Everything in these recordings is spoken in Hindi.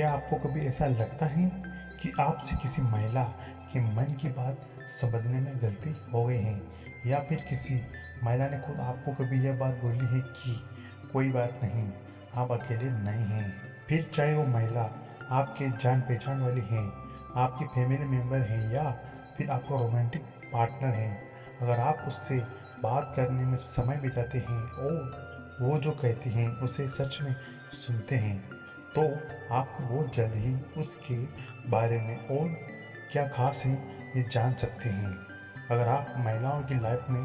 क्या आपको कभी ऐसा लगता है कि आपसे किसी महिला के मन की बात समझने में गलती हो गई है, या फिर किसी महिला ने खुद आपको कभी यह बात बोली है कि कोई बात नहीं, आप अकेले नहीं हैं? फिर चाहे वो महिला आपके जान पहचान वाली है, आपकी फैमिली मेम्बर है, या फिर आपका रोमांटिक पार्टनर है, अगर आप उससे बात करने में समय बिताते हैं और वो जो कहती हैं उसे सच में सुनते हैं, तो आप बहुत जल्द ही उसके बारे में और क्या खास है ये जान सकते हैं। अगर आप महिलाओं की लाइफ में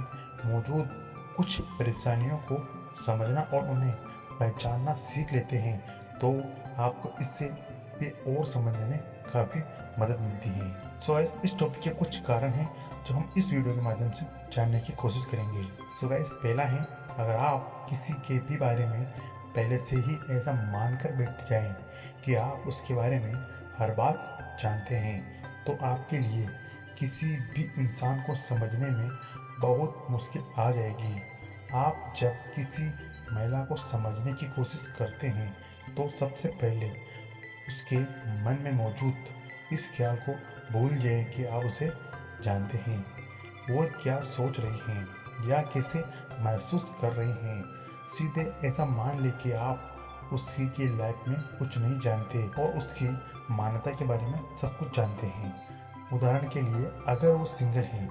मौजूद कुछ परेशानियों को समझना और उन्हें पहचानना सीख लेते हैं, तो आपको इससे भी और समझने में काफ़ी मदद मिलती है। सो गाइस, इस टॉपिक के कुछ कारण हैं जो हम इस वीडियो के माध्यम से जानने की कोशिश करेंगे। सो गाइस, पहला है, अगर आप किसी के भी बारे में पहले से ही ऐसा मानकर बैठ जाएं कि आप उसके बारे में हर बात जानते हैं, तो आपके लिए किसी भी इंसान को समझने में बहुत मुश्किल आ जाएगी। आप जब किसी महिला को समझने की कोशिश करते हैं, तो सबसे पहले उसके मन में मौजूद इस ख्याल को भूल जाए कि आप उसे जानते हैं। वो क्या सोच रही हैं या कैसे महसूस कर रही हैं। सीधे ऐसा मान ले कि आप उसकी की लाइफ में कुछ नहीं जानते और उसकी मान्यता के बारे में सब कुछ जानते हैं। उदाहरण के लिए, अगर वो सिंगल है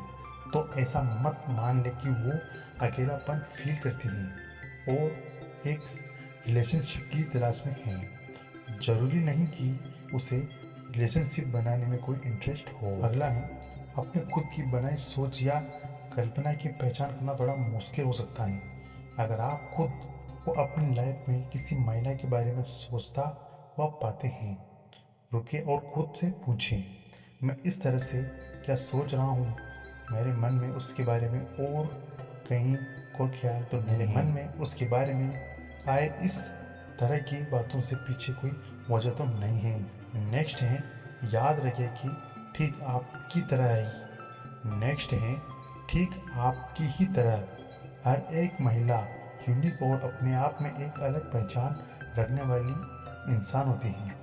तो ऐसा मत मान ले कि वो अकेलापन फील करती हैं और एक रिलेशनशिप की तलाश में हैं। जरूरी नहीं कि उसे रिलेशनशिप बनाने में कोई इंटरेस्ट हो। अगला है, अपने खुद की बनाई सोच या कल्पना की पहचान करना थोड़ा मुश्किल हो सकता है। अगर आप खुद को अपनी लाइफ में किसी महिला के बारे में सोचता व पाते हैं, रुके और खुद से पूछें, मैं इस तरह से क्या सोच रहा हूँ? मेरे मन में उसके बारे में और कहीं कोई ख्याल तो नहीं है। मन में उसके बारे में आए इस तरह की बातों से पीछे कोई वजह तो नहीं है। नेक्स्ट है, याद रखिए कि ठीक आपकी तरह है। नेक्स्ट है, ठीक आपकी ही तरह हर एक महिला यूनिक और अपने आप में एक अलग पहचान रखने वाली इंसान होती हैं।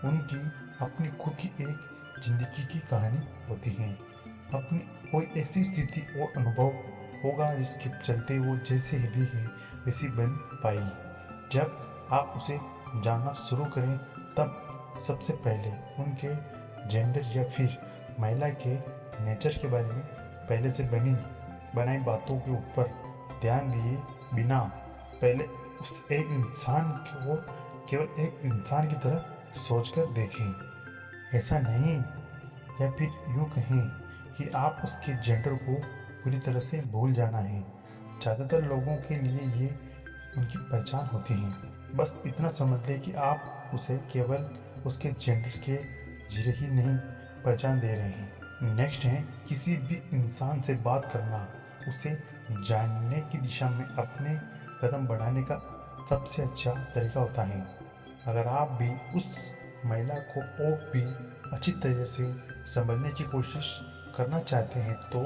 उनकी अपनी खुद की एक जिंदगी की कहानी होती है। अपनी कोई ऐसी स्थिति और अनुभव होगा जिसके चलते वो जैसे भी है वैसी बन पाई। जब आप उसे जानना शुरू करें, तब सबसे पहले उनके जेंडर या फिर महिला के नेचर के बारे में पहले से बनाई बातों के ऊपर ध्यान दिए बिना पहले उस एक इंसान को केवल एक इंसान की तरह सोचकर देखें। ऐसा नहीं, या फिर यूँ कहें कि आप उसके जेंडर को पूरी तरह से भूल जाना है। ज़्यादातर लोगों के लिए ये उनकी पहचान होती है। बस इतना समझ लें कि आप उसे केवल उसके जेंडर के जरिए ही नहीं पहचान दे रहे हैं। नेक्स्ट है, किसी भी इंसान से बात करना उसे जानने की दिशा में अपने कदम बढ़ाने का सबसे अच्छा तरीका होता है। अगर आप भी उस महिला को और भी अच्छी तरह से समझने की कोशिश करना चाहते हैं, तो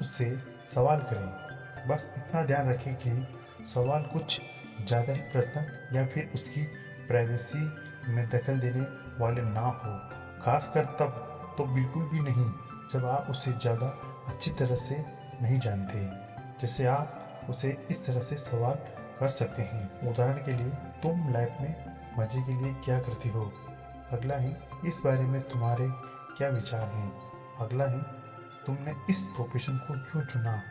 उससे सवाल करें। बस इतना ध्यान रखें कि सवाल कुछ ज़्यादा ही पर्सनल या फिर उसकी प्राइवेसी में दखल देने वाले ना हो। खासकर तब तो बिल्कुल भी नहीं जब आप उसे ज़्यादा अच्छी तरह से नहीं जानते। जैसे आप उसे इस तरह से सवाल कर सकते हैं, उदाहरण के लिए, तुम लाइफ में मज़े के लिए क्या करती हो? अगला है, इस बारे में तुम्हारे क्या विचार हैं? अगला है, तुमने इस प्रोफेशन को क्यों चुना?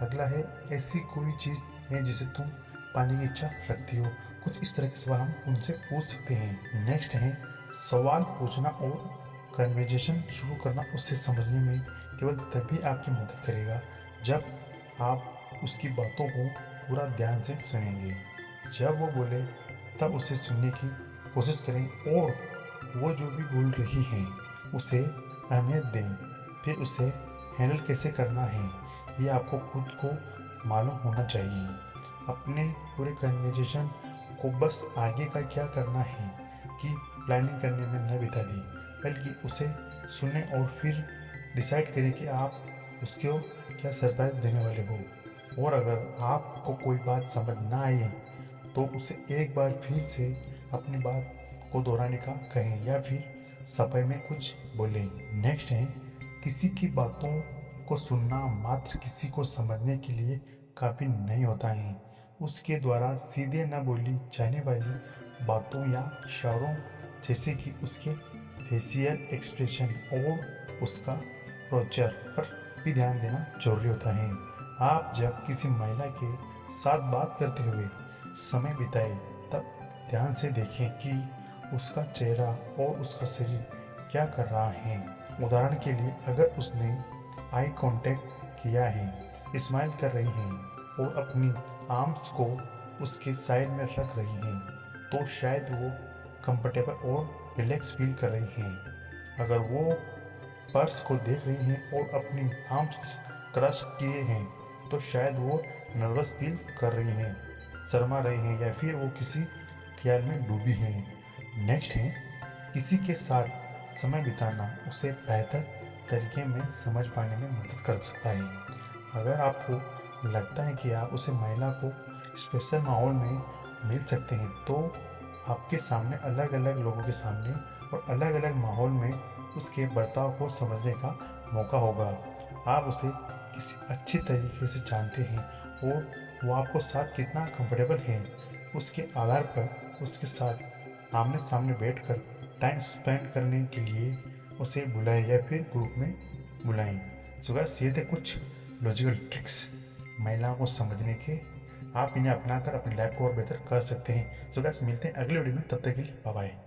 अगला है, ऐसी कोई चीज़ है जिसे तुम पाने की इच्छा रखती हो? कुछ इस तरह के सवाल हम उनसे पूछ सकते हैं। नेक्स्ट है, सवाल पूछना और कन्वर्जेशन शुरू करना उससे समझने में केवल तभी आपकी मदद करेगा जब आप उसकी बातों को पूरा ध्यान से सुनेंगे। जब वो बोले तब उसे सुनने की कोशिश करें और वो जो भी बोल रही है उसे अहमियत दें। फिर उसे हैंडल कैसे करना है ये आपको खुद को मालूम होना चाहिए। अपने पूरे कन्वर्जेशन को बस आगे का क्या करना है कि प्लानिंग करने में न बिता दें, बल्कि उसे सुने और फिर डिसाइड करें कि आप उसको क्या सरप्राइज देने वाले हो। और अगर आपको कोई बात समझ ना आए तो उसे एक बार फिर से अपनी बात को दोहराने का कहें या फिर सफाई में कुछ बोलें। नेक्स्ट है, किसी की बातों को सुनना मात्र किसी को समझने के लिए काफ़ी नहीं होता है। उसके द्वारा सीधे न बोली जाने वाली बातों या इशारों जैसे कि उसके फेशियल एक्सप्रेशन और उसका पोस्चर पर भी ध्यान देना जरूरी होता है। आप जब किसी महिला के साथ बात करते हुए समय बिताए तब ध्यान से देखें कि उसका चेहरा और उसका शरीर क्या कर रहा है। उदाहरण के लिए, अगर उसने आई कांटेक्ट किया है, स्माइल कर रही है और अपनी आर्म्स को उसके साइड में रख रही है, तो शायद वो कंफर्टेबल और रिलैक्स फील कर रही है। अगर वो पर्स को देख रही हैं और अपनी आर्म्स क्रश किए हैं, तो शायद वो नर्वस फील कर रही हैं, शर्मा रही हैं या फिर वो किसी ख्याल में डूबी हैं। नेक्स्ट है, किसी के साथ समय बिताना उसे बेहतर तरीके में समझ पाने में मदद कर सकता है। अगर आपको लगता है कि आप उसे महिला को स्पेशल माहौल में मिल सकते हैं, तो आपके सामने अलग अलग लोगों के सामने और अलग अलग माहौल में उसके बर्ताव को समझने का मौका होगा। आप उसे किसी अच्छी तरीके से जानते हैं और वो आपको साथ कितना कंफर्टेबल है, उसके आधार पर उसके साथ आमने सामने बैठकर टाइम स्पेंड करने के लिए उसे बुलाएं या फिर ग्रुप में बुलाएं। सो गाइस, ये थे कुछ लॉजिकल ट्रिक्स महिलाओं को समझने के। आप इन्हें अपनाकर अपनी लाइफ को और बेहतर कर सकते हैं। सो गाइस, मिलते हैं अगले वीडियो में, तब तक के लिए बाय बाय।